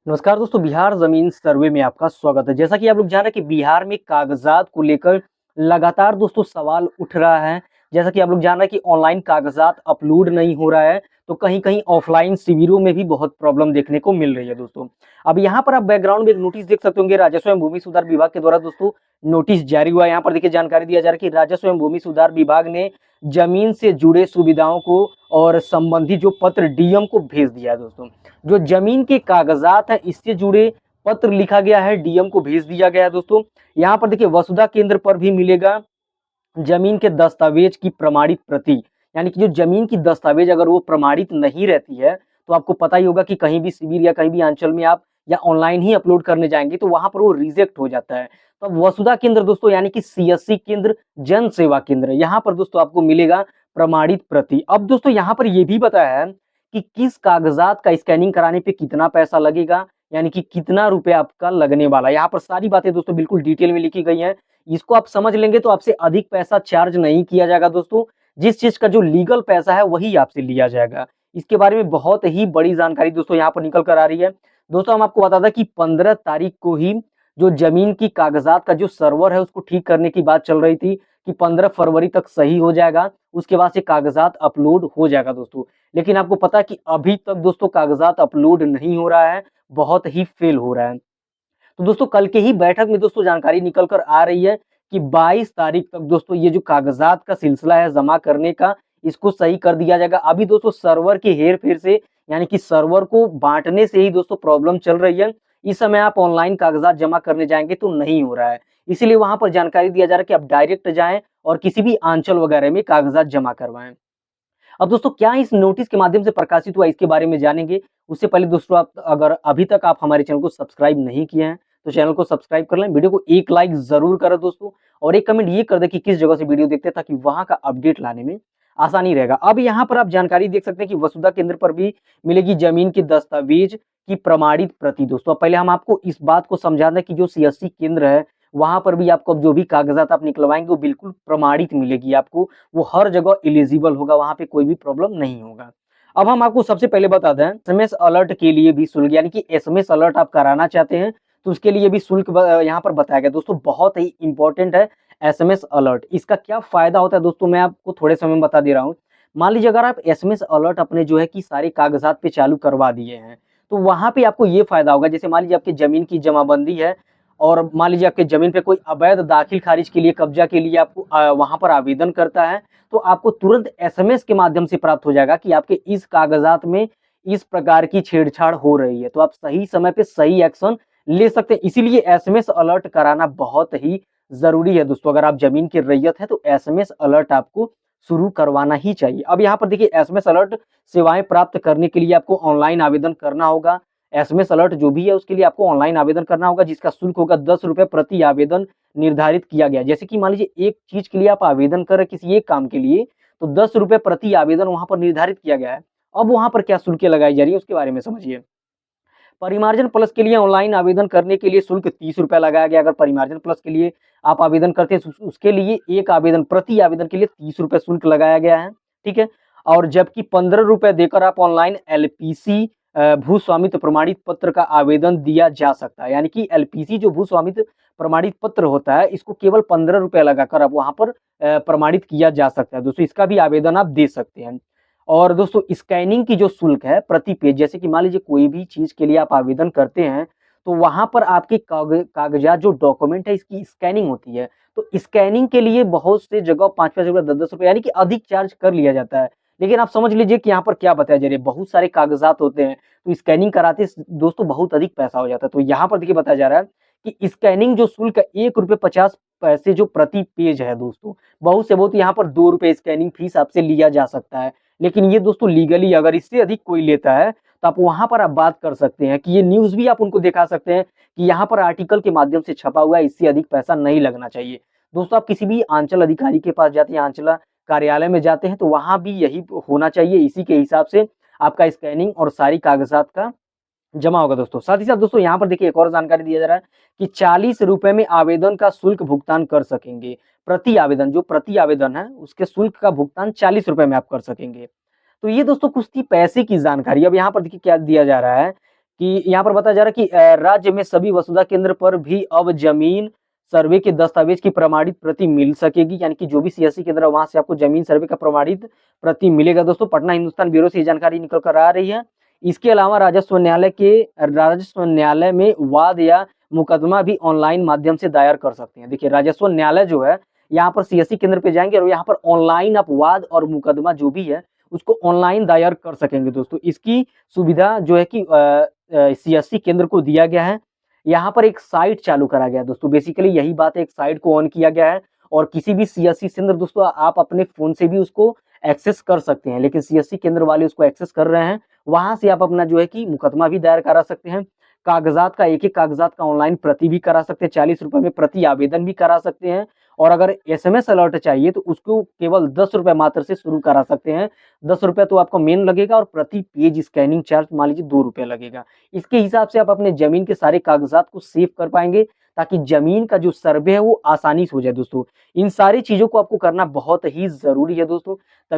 नमस्कार दोस्तों, बिहार ज़मीन सर्वे में आपका स्वागत है। जैसा कि आप लोग जान रहे हैं कि बिहार में कागज़ात को लेकर लगातार दोस्तों सवाल उठ रहा है। जैसा कि आप लोग जान रहे हैं कि ऑनलाइन कागज़ात अपलोड नहीं हो रहा है, तो कहीं-कहीं ऑफ़लाइन शिविरों में भी बहुत प्रॉब्लम देखने को मिल रही है दोस्तों। अब यहाँ पर आप बैकग्राउंड में एक नोटिस देख सकते होंगे, राजस्व एवं भूमि सुधार विभाग के द्वारा दोस्तों नोटिस जारी हुआ है। यहाँ पर देखिए जानकारी दिया जा रहा है कि राजस्व एवं भूमि सुधार विभाग ने ज़मीन से जुड़े सुविधाओं को और संबंधित जो पत्र डीएम को भेज दिया है दोस्तों। जो ज़मीन के कागज़ात हैं, इससे जुड़े पत्र लिखा गया है, डीएम को भेज दिया गया है दोस्तों। यहाँ पर देखिए वसुधा केंद्र पर भी मिलेगा ज़मीन के दस्तावेज की प्रमाणित प्रति। यानी कि जो ज़मीन की दस्तावेज अगर वो प्रमाणित नहीं रहती है, तो आपको पता ही होगा कि कहीं भी शिविर या कहीं भी अंचल में आप या ऑनलाइन ही अपलोड करने जाएँगे, तो वहाँ पर वो रिजेक्ट हो जाता है। तो अब वसुधा केंद्र दोस्तों यानी कि सीएससी केंद्र, जन सेवा केंद्र, यहाँ पर दोस्तों आपको मिलेगा प्रमाणित प्रति। अब दोस्तों यहाँ पर ये भी बताया है कि किस कागज़ात का स्कैनिंग कराने पे कितना पैसा लगेगा, यानी कि कितना रुपए आपका लगने वाला है। यहाँ पर सारी बातें दोस्तों बिल्कुल डिटेल में लिखी गई हैं। इसको आप समझ लेंगे तो आपसे अधिक पैसा चार्ज नहीं किया जाएगा दोस्तों। जिस चीज़ का जो लीगल पैसा है वही आपसे लिया जाएगा। इसके बारे में बहुत ही बड़ी जानकारी दोस्तों यहाँ पर निकल कर आ रही है। दोस्तों हम आपको बता दें कि 15 तारीख को ही जो ज़मीन की कागज़ात का जो सर्वर है उसको ठीक करने की बात चल रही थी कि 15 फरवरी तक सही हो जाएगा। उसके बाद से कागज़ात अपलोड हो जाएगा दोस्तों। लेकिन आपको पता है कि अभी तक दोस्तों कागज़ात अपलोड नहीं हो रहा है, बहुत ही फेल हो रहा है। तो दोस्तों कल के ही बैठक में दोस्तों जानकारी निकल कर आ रही है कि 22 तारीख तक दोस्तों ये जो कागज़ात का सिलसिला है जमा करने का, इसको सही कर दिया जाएगा। अभी दोस्तों सर्वर की हेर-फेर से यानी कि सर्वर को बाँटने से ही दोस्तों प्रॉब्लम चल रही है। इस समय आप ऑनलाइन कागज़ात जमा करने जाएँगे तो नहीं हो रहा है। इसीलिए वहाँ पर जानकारी दिया जा रहा है कि आप डायरेक्ट जाएँ और किसी भी आंचल वगैरह में कागज़ात जमा करवाएँ। अब दोस्तों क्या इस नोटिस के माध्यम से प्रकाशित हुआ इसके बारे में जानेंगे। उससे पहले दोस्तों आप अगर अभी तक आप हमारे चैनल को सब्सक्राइब नहीं किए हैं, तो चैनल को सब्सक्राइब कर लें। वीडियो को एक लाइक ज़रूर करें दोस्तों और एक कमेंट ये कर दें कि किस जगह से वीडियो देखते हैं ताकि वहाँ का अपडेट लाने में आसानी रहेगा। अब यहाँ पर आप जानकारी देख सकते हैं कि वसुधा केंद्र पर भी मिलेगी ज़मीन की दस्तावेज की प्रमाणित प्रति दोस्तों। अब पहले हम आपको इस बात को समझा दें कि जो सीएससी केंद्र है, वहाँ पर भी आपको अब जो भी कागज़ात आप निकलवाएँगे वो बिल्कुल प्रमाणित मिलेगी आपको। वो हर जगह एलिजिबल होगा, वहाँ पे कोई भी प्रॉब्लम नहीं होगा। अब हम आपको सबसे पहले बता दें, एसएमएस अलर्ट के लिए भी शुल्क यानी कि एसएमएस अलर्ट आप कराना चाहते हैं, तो उसके लिए भी शुल्क यहाँ पर बताया गया। दोस्तों बहुत ही इम्पोर्टेंट है एसएमएस अलर्ट। इसका क्या फ़ायदा होता है दोस्तों मैं आपको थोड़े समय में बता दे रहा हूँ। मान लीजिए अगर आप एसएमएस अलर्ट अपने जो है कि सारे कागज़ात पे चालू करवा दिए हैं, तो वहाँ पे आपको ये फ़ायदा होगा जैसे मान लीजिए आपकी ज़मीन की जमाबंदी है और मान लीजिए आपकी ज़मीन पे कोई अवैध दाखिल-खारिज के लिए, कब्ज़ा के लिए आपको वहाँ पर आवेदन करता है, तो आपको तुरंत एसएमएस के माध्यम से प्राप्त हो जाएगा कि आपके इस कागज़ात में इस प्रकार की छेड़छाड़ हो रही है, तो आप सही समय पे सही एक्शन ले सकते हैं। इसीलिए एसएमएस अलर्ट कराना बहुत ही ज़रूरी है दोस्तों। अगर आप ज़मीन की रैयत है तो एसएमएस अलर्ट आपको शुरू करवाना ही चाहिए। अब यहाँ पर देखिए एसएमएस अलर्ट सेवाएँ प्राप्त करने के लिए आपको ऑनलाइन आवेदन करना होगा। एसएमएस अलर्ट जो भी है उसके लिए आपको ऑनलाइन आवेदन करना होगा जिसका शुल्क होगा ₹10 प्रति आवेदन निर्धारित किया गया है। जैसे कि मान लीजिए एक चीज़ के लिए आप आवेदन कर रहे हैं किसी एक काम के लिए, तो ₹10 प्रति आवेदन वहाँ पर निर्धारित किया गया है। अब वहाँ पर क्या शुल्कें लगाई जा रही है उसके बारे में समझिए। परिमार्जन प्लस के लिए ऑनलाइन आवेदन करने के लिए शुल्क ₹30 लगाया गया। अगर परिमार्जन प्लस के लिए आप आवेदन करते हैं तो उसके लिए एक आवेदन प्रति आवेदन के लिए ₹30 शुल्क लगाया गया है, ठीक है? और जबकि ₹15 देकर आप ऑनलाइन एलपीसी भू स्वामित्व प्रमाणित पत्र का आवेदन दिया जा सकता है। यानी कि एलपीसी जो भू स्वामित्व प्रमाणित पत्र होता है, इसको केवल ₹15 लगाकर आप वहाँ पर प्रमाणित किया जा सकता है। दोस्तों इसका भी आवेदन आप दे सकते हैं। और दोस्तों स्कैनिंग की जो शुल्क है प्रति पेज, जैसे कि मान लीजिए कोई भी चीज़ के लिए आप आवेदन करते हैं, तो वहाँ पर आपके कागज़ात जो डॉक्यूमेंट है इसकी स्कैनिंग होती है। तो स्कैनिंग के लिए बहुत से जगह ₹5-5 ₹10-10 यानी कि अधिक चार्ज कर लिया जाता है। लेकिन आप समझ लीजिए कि यहाँ पर क्या बताया जा रहा है, बहुत सारे कागज़ात होते हैं, तो स्कैनिंग कराते स दोस्तों बहुत अधिक पैसा हो जाता है। तो यहाँ पर देखिए बताया जा रहा है कि स्कैनिंग जो शुल्क है ₹1.50 जो प्रति पेज है दोस्तों, बहुत से बहुत यहाँ पर ₹2 स्कैनिंग फीस आपसे लिया जा सकता है। लेकिन ये दोस्तों लीगली अगर इससे अधिक कोई लेता है, तो आप वहाँ पर आप बात कर सकते हैं कि ये न्यूज़ भी आप उनको दिखा सकते हैं कि यहाँ पर आर्टिकल के माध्यम से छपा हुआ है, इससे अधिक पैसा नहीं लगना चाहिए। दोस्तों आप किसी भी अंचल अधिकारी के पास जाते हैं, अंचला कार्यालय में जाते हैं, तो वहाँ भी यही होना चाहिए। इसी के हिसाब से आपका स्कैनिंग और सारी कागज़ात का जमा होगा दोस्तों। साथ ही साथ दोस्तों यहाँ पर देखिए एक और जानकारी दिया जा रहा है कि ₹40 में आवेदन का शुल्क भुगतान कर सकेंगे। प्रति आवेदन जो प्रति आवेदन है, उसके शुल्क का भुगतान ₹40 में आप कर सकेंगे। तो ये दोस्तों कुछ थी पैसे की जानकारी। अब यहाँ पर देखिए क्या दिया जा रहा है कि यहाँ पर बताया जा रहा है कि राज्य में सभी वसुधा केंद्र पर भी अब जमीन सर्वे के दस्तावेज की प्रमाणित प्रति मिल सकेगी। यानी कि जो भी सीएससी केंद्र है वहाँ से आपको जमीन सर्वे का प्रमाणित प्रति मिलेगा दोस्तों। पटना हिंदुस्तान ब्यूरो से ये जानकारी निकल कर आ रही है। इसके अलावा राजस्व न्यायालय में वाद या मुकदमा भी ऑनलाइन माध्यम से दायर कर सकते हैं। देखिए राजस्व न्यायालय जो है यहाँ पर सीएससी केंद्र पे जाएंगे और यहाँ पर ऑनलाइन आप वाद और मुकदमा जो भी है उसको ऑनलाइन दायर कर सकेंगे दोस्तों। इसकी सुविधा जो है कि सीएससी केंद्र को दिया गया है। यहाँ पर एक साइट चालू करा गया है दोस्तों। बेसिकली यही बात है, एक साइट को ऑन किया गया है और किसी भी सीएससी केंद्र दोस्तों आप अपने फोन से भी उसको एक्सेस कर सकते हैं, लेकिन सीएससी केंद्र वाले उसको एक्सेस कर रहे हैं। वहां से आप अपना जो है कि मुकदमा भी दायर करा सकते हैं। कागजात का एक-एक कागजात का ऑनलाइन प्रति भी करा सकते हैं, 40 रुपए में प्रति आवेदन भी करा सकते हैं। और अगर एसएमएस अलर्ट चाहिए तो उसको केवल 10 रुपए मात्र से शुरू करा सकते हैं। 10 रुपए तो आपका मेन लगेगा और प्रति पेज स्कैनिंग चार्ज मान लीजिए 2 रुपए लगेगा। इसके हिसाब से आप अपने जमीन के सारे कागजात को सेव कर पाएँगे ताकि जमीन का जो सर्वे है वो आसानी से हो जाए दोस्तों। इन सारी चीज़ों को आपको करना बहुत ही ज़रूरी है दोस्तों। तब